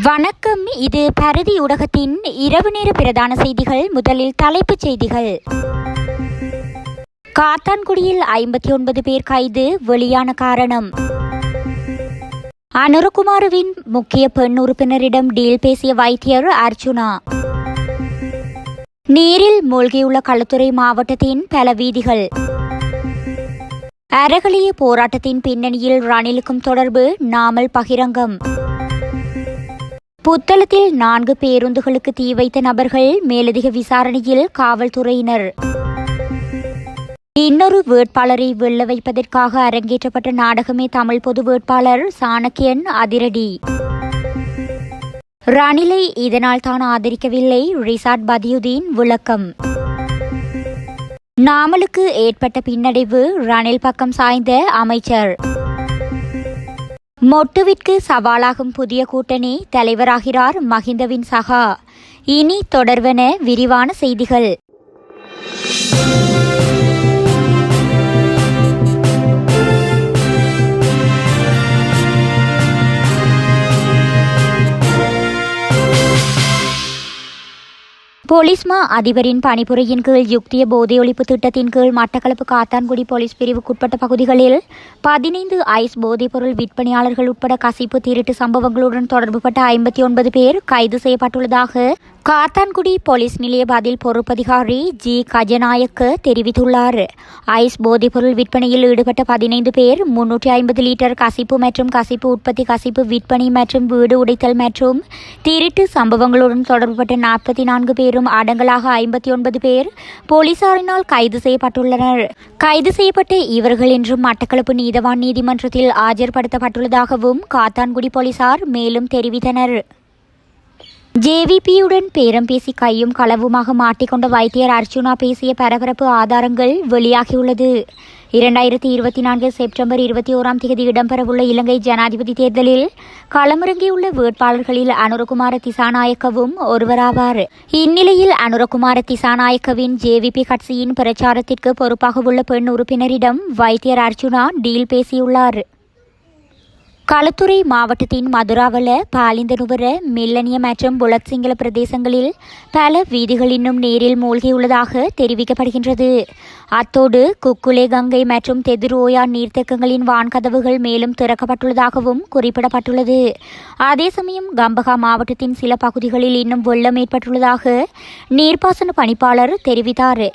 வணக்கம். இது பரதி ஊடகத்தின் இரவு நேர பிரதான செய்திகள். முதலில் தலைப்புச் செய்திகள். காத்தான்குடியில் 59 பேர் கைது, வெளியான காரணம். அனுரகுமாரவின் முக்கிய பெண் உறுப்பினரிடம் டீல் பேசிய வைத்தியர் அர்ச்சுனா. நீரில் மூழ்கியுள்ள களுத்துறை மாவட்டத்தின் பல வீதிகள். அறகலிய போராட்டத்தின் பின்னணியில் ரணிலுக்கும் தொடர்பு, நாமல் பகிரங்கம். புத்தளத்தில் 4 பேருந்துகளுக்கு தீ வைத்த நபர்கள் மேலதிக விசாரணையில் காவல்துறையினர். இன்னொரு வேட்பாளரை வெல்ல வைப்பதற்காக அரங்கேற்றப்பட்ட நாடகமே தமிழ் பொது வேட்பாளர் சாணக்கியன் அதிரடி. ரணிலை இதனால் தான் ஆதரிக்கவில்லை, ரிசாட் பதியுதீன் விளக்கம். நாமலுக்கு ஏற்பட்ட பின்னடைவு, ரணில் பக்கம் சாய்ந்த அமைச்சர். மொட்டுவிற்கு சவாலாகும் புதிய கூட்டணி, தலைவராகிறார் மஹிந்தவின் சகா. இனி தொடர்வன விரிவான செய்திகள். போலீஸ் மா அதிபரின் பணிப்புரையின் கீழ் யுக்திய போதையொழிப்பு திட்டத்தின் கீழ் மட்டக்களப்பு காத்தான்குடி போலீஸ் பிரிவுக்குட்பட்ட பகுதிகளில் 15 ஐஸ் போதைப்பொருள் விற்பனையாளர்கள் உட்பட கசிப்பு திருட்டு சம்பவங்களுடன் தொடர்புபட்ட 59 பேர் கைது செய்யப்பட்டுள்ளதாக காத்தான்குடி போலீஸ் நிலைய பதில் பொறுப்பதிகாரி ஜி கஜநாயக்க தெரிவித்துள்ளார். ஐஸ் போதைப்பொருள் விற்பனையில் ஈடுபட்ட 15 பேர் 350 லிட்டர் கசிப்பு மற்றும் கசிப்பு உற்பத்தி, கசிப்பு விற்பனை மற்றும் வீடு உடைத்தல் மற்றும் திருட்டு சம்பவங்களுடன் தொடர்புபட்ட 44 பேரும் அடங்கலாக 59 பேர் போலீசாரினால் கைது செய்யப்பட்டுள்ளனர். கைது செய்யப்பட்ட இவர்கள் இன்றும் மட்டக்களப்பு நீதவான் நீதிமன்றத்தில் ஆஜர்படுத்தப்பட்டுள்ளதாகவும் காத்தான்குடி போலீசார் மேலும் தெரிவித்தனர். ஜேவிபியுடன் பேரம் பேசி கையும் களவுமாக மாட்டிக்கொண்ட வைத்தியர் அர்ச்சுனா பேசிய பரபரப்பு ஆதாரங்கள் வெளியாகியுள்ளது. 2024 செப்டம்பர் 21 இடம்பெறவுள்ள இலங்கை ஜனாதிபதி தேர்தலில் களமிறங்கியுள்ள வேட்பாளர்களில் அனுரகுமார திசாநாயக்கவும் ஒருவராவார். இந்நிலையில் அனுரகுமார திசாநாயக்கவின் ஜேவிபி கட்சியின் பிரச்சாரத்திற்கு பொறுப்பாக உள்ள பெண் உறுப்பினரிடம் வைத்தியர் அர்ச்சுனா டீல் பேசியுள்ளார். களுத்துறை மாவட்டத்தின் மதுராவல, பாலிந்தனுவர, மில்லனிய மற்றும் புலத் சிங்கள பிரதேசங்களில் பல வீதிகள் இன்னும் நீரில் மூழ்கியுள்ளதாக தெரிவிக்கப்படுகின்றது. அத்தோடு குக்குலே கங்கை மற்றும் தெதுரோயா நீர்த்தேக்கங்களின் வான்கதவுகள் மேலும் திறக்கப்பட்டுள்ளதாகவும் குறிப்பிடப்பட்டுள்ளது. அதே சமயம் கம்பகா மாவட்டத்தின் சில பகுதிகளில் இன்னும் வெள்ளம் ஏற்பட்டுள்ளதாக நீர்ப்பாசன பணிப்பாளர் தெரிவித்தார்.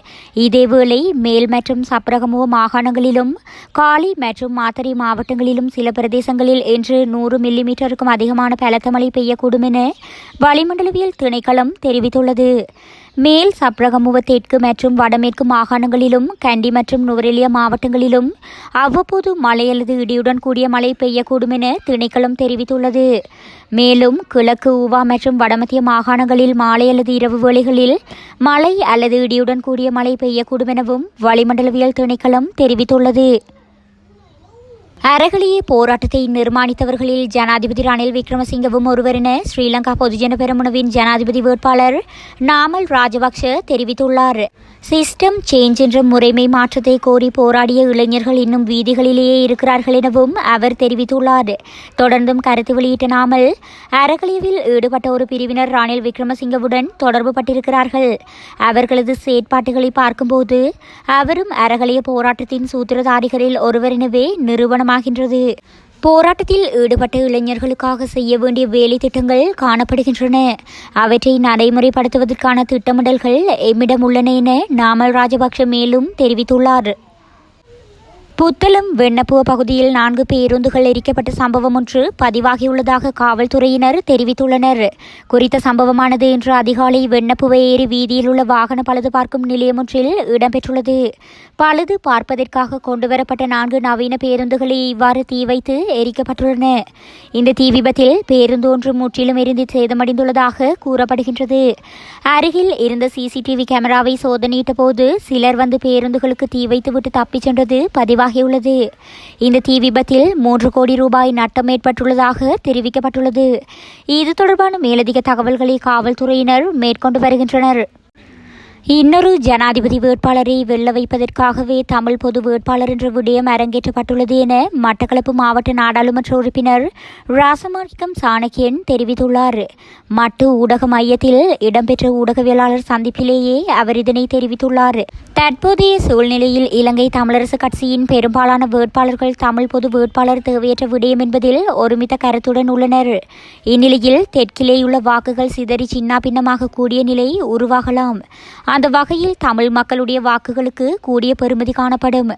இதேவேளை மேல் மற்றும் சப்ரகமுவ மாகாணங்களிலும் காலி மற்றும் மாத்தறை மாவட்டங்களிலும் சில பிரதேசங்களில் இன்று 100 மில்லிமீட்டருக்கும் அதிகமான பலத்த மழை பெய்யக்கூடும் என வளிமண்டலவியல் திணைக்களம் தெரிவித்துள்ளது. மேல் சப்ரகமுவ தெற்கு மற்றும் வடமேற்கு மாகாணங்களிலும் கண்டி மற்றும் நுவரெலியா மாவட்டங்களிலும் அவ்வப்போது மழை அல்லது இடியுடன் கூடிய மழை பெய்யக்கூடும் என திணைக்களம் தெரிவித்துள்ளது. மேலும் கிழக்கு ஊவா மற்றும் வடமத்திய மாகாணங்களில் மாலை அல்லது இரவு வேளைகளில் மழை அல்லது இடியுடன் கூடிய மழை பெய்யக்கூடும் எனவும் வளிமண்டலவியல் திணைக்களம் தெரிவித்துள்ளது. அறகலிய போராட்டத்தை நிர்மாணித்தவர்களில் ஜனாதிபதி ரணில் விக்ரமசிங்கவும் ஒருவர் என ஸ்ரீலங்கா பொதுஜன பெரமுனவின் ஜனாதிபதி வேட்பாளர் நாமல் ராஜபக்ஷ தெரிவித்துள்ளார். சிஸ்டம் சேஞ்ச் என்ற முறைமை மாற்றத்தை கோரி போராடிய இளைஞர்கள் இன்னும் வீதிகளிலேயே இருக்கிறார்கள் எனவும் அவர் தெரிவித்துள்ளார். தொடர்ந்தும் கருத்து வெளியிட்ட நாமல், அறகலியவில் ஈடுபட்ட ஒரு பிரிவினர் ரணில் விக்ரமசிங்கவுடன் தொடர்பு பட்டிருக்கிறார்கள். அவர்களது செயற்பாட்டுகளை பார்க்கும்போது அவரும் அறகலிய போராட்டத்தின் சூத்திரதாரிகளில் ஒருவர் எனவே நிறுவனமாகின்றது. போராட்டத்தில் ஈடுபட்ட இளைஞர்களுக்காக செய்ய வேண்டிய வேலை திட்டங்கள் காணப்படுகின்றன. அவற்றை நடைமுறைப்படுத்துவதற்கான திட்டமிடல்கள் எம்மிடம் உள்ளன என நாமல் ராஜபக்ஷ மேலும் தெரிவித்துள்ளார். புத்தளம் வெண்ணப்புவ பகுதியில் 4 பேருந்துகள் எரிக்கப்பட்ட சம்பவம் ஒன்று பதிவாகியுள்ளதாக காவல்துறையினர் தெரிவித்துள்ளனர். குறித்த சம்பவமானது இன்று அதிகாலை வெண்ணப்புவ ஏரி வீதியில் உள்ள வாகன பழுது பார்க்கும் நிலையம் ஒன்றில் இடம்பெற்றுள்ளது. பழுது பார்ப்பதற்காக கொண்டுவரப்பட்ட 4 நவீன பேருந்துகளை இவ்வாறு தீ வைத்து எரிக்கப்பட்டுள்ளன. இந்த தீ விபத்தில் பேருந்து ஒன்று முற்றிலும் எரிந்து சேதமடைந்துள்ளதாக கூறப்படுகின்றது. அருகில் இருந்த சிசிடிவி கேமராவை சோதனையிட்ட போது சிலர் வந்து பேருந்துகளுக்கு தீ வைத்துவிட்டு தப்பிச் சென்றது பதிவாகியுள்ளது. இந்த தீ விபத்தில் 3 கோடி ரூபாய் நட்டம் ஏற்பட்டுள்ளதாக தெரிவிக்கப்பட்டுள்ளது. இது தொடர்பான மேலதிக தகவல்களை காவல்துறையினர் மேற்கொண்டு வருகின்றனர். இன்னொரு ஜனாதிபதி வேட்பாளரை வெல்ல வைப்பதற்காகவே தமிழ் பொது வேட்பாளர் என்ற விடயம் அரங்கேற்றப்பட்டுள்ளது என மட்டக்களப்பு மாவட்ட நாடாளுமன்ற உறுப்பினர் ராசமாணிக்கம் சாணக்கியன் தெரிவித்துள்ளார். மட்டு ஊடக மையத்தில் இடம்பெற்ற ஊடகவியலாளர் சந்திப்பிலேயே அவர் இதனை தெரிவித்துள்ளார். தற்போதைய சூழ்நிலையில் இலங்கை தமிழரசு கட்சியின் பெரும்பாலான வேட்பாளர்கள் தமிழ் பொது வேட்பாளர் தேவையற்ற விடயம் என்பதில் ஒருமித்த கருத்துடன் உள்ளனர். இந்நிலையில் தெற்கிலேயுள்ள வாக்குகள் சிதறி சின்னாபின்னமாக கூடிய நிலை உருவாகலாம். அந்த வகையில் தமிழ் மக்களுடைய வாக்குகளுக்கு கூடிய பெறுமதி காணப்படும்.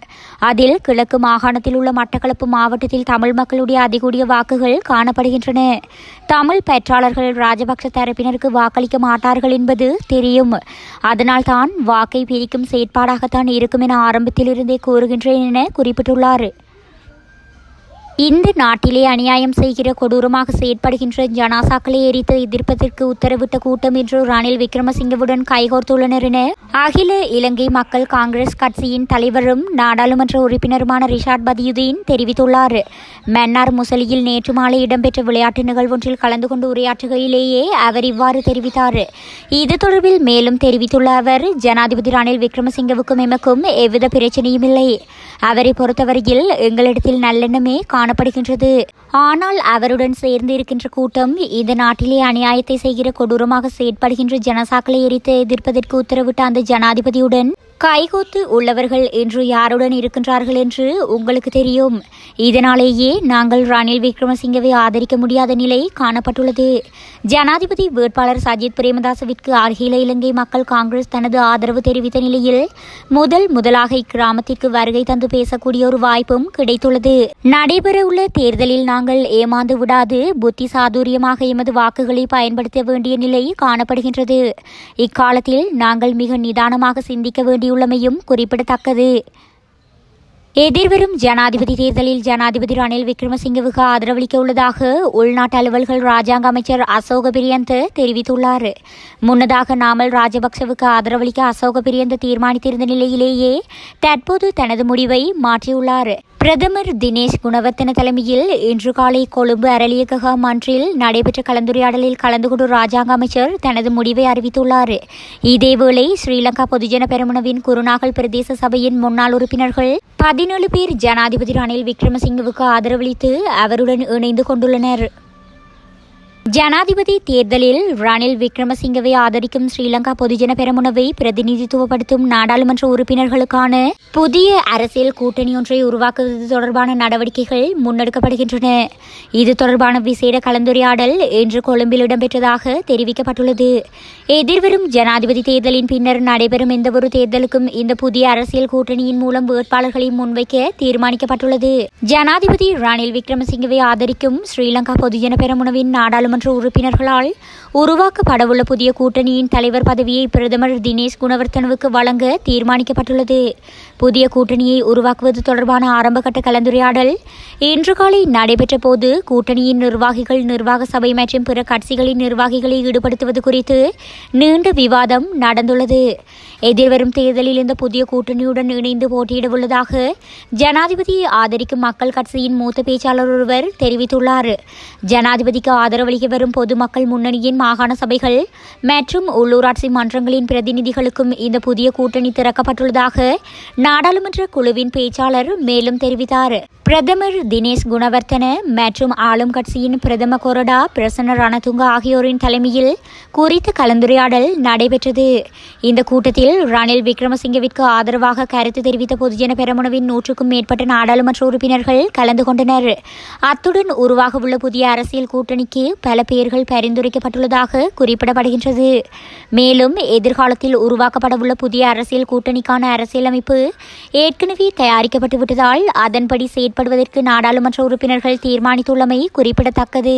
அதில் கிழக்கு மாகாணத்தில் உள்ள மட்டக்களப்பு மாவட்டத்தில் தமிழ் மக்களுடைய அதிகூடிய வாக்குகள் காணப்படுகின்றன. தமிழ் பெற்றாளர்கள் ராஜபக்ஷ தரப்பினருக்கு வாக்களிக்க மாட்டார்கள் என்பது தெரியும். அதனால் தான் வாக்கை பிரிக்கும் செயற்பாடாகத்தான் இருக்கும் என ஆரம்பத்திலிருந்தே கூறுகின்றேன் என குறிப்பிட்டுள்ளார். இந்த நாட்டிலே அநியாயம் செய்கிற கொடூரமாக செயற்படுகின்ற ஜனாசாக்களை எரித்து எதிர்ப்பதற்கு உத்தரவிட்ட கூட்டம் இன்று ரணில் விக்ரமசிங்கவுடன் கைகோர்த்துள்ளனர் என அகில இலங்கை மக்கள் காங்கிரஸ் கட்சியின் தலைவரும் நாடாளுமன்ற உறுப்பினருமான ரிஷாட் பதியுதீன் தெரிவித்துள்ளார். மன்னார் முசலியில் நேற்று மாலை இடம்பெற்ற விளையாட்டு நிகழ்வொன்றில் கலந்து கொண்டு உரையாற்றுகையிலேயே அவர் இவ்வாறு தெரிவித்தார். இது தொடர்பில் மேலும் தெரிவித்துள்ள அவர், ஜனாதிபதி ரணில் விக்ரமசிங்கவுக்கும் எமக்கும் எவ்வித பிரச்சனையும் இல்லை. அவரை பொறுத்தவரையில் எங்களிடத்தில் நல்லெண்ணமே காணப்படுகின்றது. ஆனால் அவருடன் சேர்ந்து இருக்கின்ற கூட்டம் இந்த நாட்டிலே அநியாயத்தை செய்கிற கொடூரமாக செயற்படுகின்ற ஜனசாக்களை எரித்து எதிர்ப்பதற்கு உத்தரவிட்ட அந்த ஜனாதிபதியுடன் கைகோத்து உள்ளவர்கள் என்று யாருடன் இருக்கின்றார்கள் என்று உங்களுக்கு தெரியும். இதனாலேயே நாங்கள் ரணில் விக்ரமசிங்கவை ஆதரிக்க முடியாத நிலை காணப்பட்டுள்ளது. ஜனாதிபதி வேட்பாளர் சஜித் பிரேமதாசவிற்கு அகில இலங்கை மக்கள் காங்கிரஸ் தனது ஆதரவு தெரிவித்த நிலையில் முதலாக இக்கிராமத்திற்கு வருகை தந்து பேசக்கூடிய ஒரு வாய்ப்பும் கிடைத்துள்ளது. நடைபெறவுள்ள தேர்தலில் நாங்கள் ஏமாந்து விடாது புத்தி சாதுரியமாக எமது வாக்குகளை பயன்படுத்த வேண்டிய நிலை காணப்படுகின்றது. இக்காலத்தில் நாங்கள் மிக நிதானமாக சிந்திக்க வேண்டியுள்ளமையும் குறிப்பிடத்தக்கது. எதிர்வரும் ஜனாதிபதி தேர்தலில் ஜனாதிபதி ரணில் விக்ரமசிங்கவுக்கு ஆதரவளிக்க உள்ளதாக உள்நாட்டு அலுவல்கள் ராஜாங்க அமைச்சர் அசோக பிரியந்த தெரிவித்துள்ளார். முன்னதாக நாமல் ராஜபக்சவுக்கு ஆதரவளிக்க அசோக பிரியந்த தீர்மானித்திருந்த நிலையிலேயே தற்போது தனது முடிவை மாற்றியுள்ளார். பிரதமர் தினேஷ் குணவர்த்தன தலைமையில் இன்று காலை கொழும்பு அரளியகா மன்றில் நடைபெற்ற கலந்துரையாடலில் கலந்து கொண்டு ராஜாங்க அமைச்சர் தனது முடிவை அறிவித்துள்ளார். இதேவேளை ஸ்ரீலங்கா பொதுஜன பெரமுனவின் குருநாகல் பிரதேச சபையின் முன்னாள் உறுப்பினர்கள் 17 பேர் ஜனாதிபதி ரணில் விக்ரமசிங்கவுக்கு ஆதரவளித்து அவருடன் இணைந்து கொண்டுள்ளனர். ஜனாதிபதி தேர்தலில் ரணில் விக்ரமசிங்கவை ஆதரிக்கும் ஸ்ரீலங்கா பொதுஜன பெரமுனவை பிரதிநிதித்துவப்படுத்தும் நாடாளுமன்ற உறுப்பினர்களுக்கான புதிய அரசியல் கூட்டணி ஒன்றை உருவாக்குவது தொடர்பான நடவடிக்கைகள் முன்னெடுக்கப்படுகின்றன. இது தொடர்பான விசேட கலந்துரையாடல் இன்று கொழும்பில் இடம்பெற்றதாக தெரிவிக்கப்பட்டுள்ளது. எதிர்வரும் ஜனாதிபதி தேர்தலின் பின்னர் நடைபெறும் எந்தவொரு தேர்தலுக்கும் இந்த புதிய அரசியல் கூட்டணியின் மூலம் வேட்பாளர்களை முன்வைக்க தீர்மானிக்கப்பட்டுள்ளது. ஜனாதிபதி ரணில் விக்ரமசிங்கவை ஆதரிக்கும் ஸ்ரீலங்கா பொதுஜன பெரமுனவின் நாடாளுமன்ற உறுப்பினர்களால் உருவாக்கப்படவுள்ள புதிய கூட்டணியின் தலைவர் பதவியை பிரதமர் தினேஷ் குணவர்த்தனவுக்கு வழங்க தீர்மானிக்கப்பட்டுள்ளது. புதிய கூட்டணியை உருவாக்குவது தொடர்பான ஆரம்பகட்ட கலந்துரையாடல் இன்று காலை நடைபெற்ற போது கூட்டணியின் நிர்வாகிகள், நிர்வாக சபை மற்றும் பிற கட்சிகளின் நிர்வாகிகளை ஈடுபடுத்துவது குறித்து நீண்ட விவாதம் நடந்துள்ளது. எதிர்வரும் தேர்தலில் இந்த புதிய கூட்டணியுடன் இணைந்து போட்டியிடவுள்ளதாக ஜனாதிபதியை ஆதரிக்கும் மக்கள் கட்சியின் மூத்த பேச்சாளர் ஒருவர் தெரிவித்துள்ளார். ஜனாதிபதிக்கு ஆதரவளிக்க வரும் பொதுமக்கள் முன்னணியின் மாகாண சபைகள் மற்றும் உள்ளூராட்சி மன்றங்களின் பிரதிநிதிகளுக்கும் இந்த புதிய கூட்டணி திறக்கப்பட்டுள்ளதாக நாடாளுமன்ற குழுவின் பேச்சாளர் மேலும் தெரிவித்தார். பிரதமர் தினேஷ் குணவர்த்தன மற்றும் ஆளும் கட்சியின் பிரதம கொறடா பிரசன்ன ரணதுங்க ஆகியோரின் தலைமையில் குறித்த கலந்துரையாடல் நடைபெற்றது. இந்த கூட்டத்தில் ரணில் விக்ரமசிங்கவிற்கு ஆதரவாக கருத்து தெரிவித்த பொதுஜன பெரமுனவின் 100க்கும் மேற்பட்ட நாடாளுமன்ற உறுப்பினர்கள் கலந்து கொண்டனர். அத்துடன் உருவாகவுள்ள புதிய அரசியல் கூட்டணிக்கு பல பெயர்கள் பரிந்துரைக்கப்பட்டுள்ளதாக குறிப்பிடப்படுகின்றது. மேலும் எதிர்காலத்தில் உருவாக்கப்படவுள்ள புதிய அரசியல் கூட்டணிக்கான அரசியலமைப்பு ஏற்கனவே தயாரிக்கப்பட்டு விட்டதால் அதன்படி செயற்படுவதற்கு நாடாளுமன்ற உறுப்பினர்கள் தீர்மானித்துள்ளமை குறிப்பிடத்தக்கது.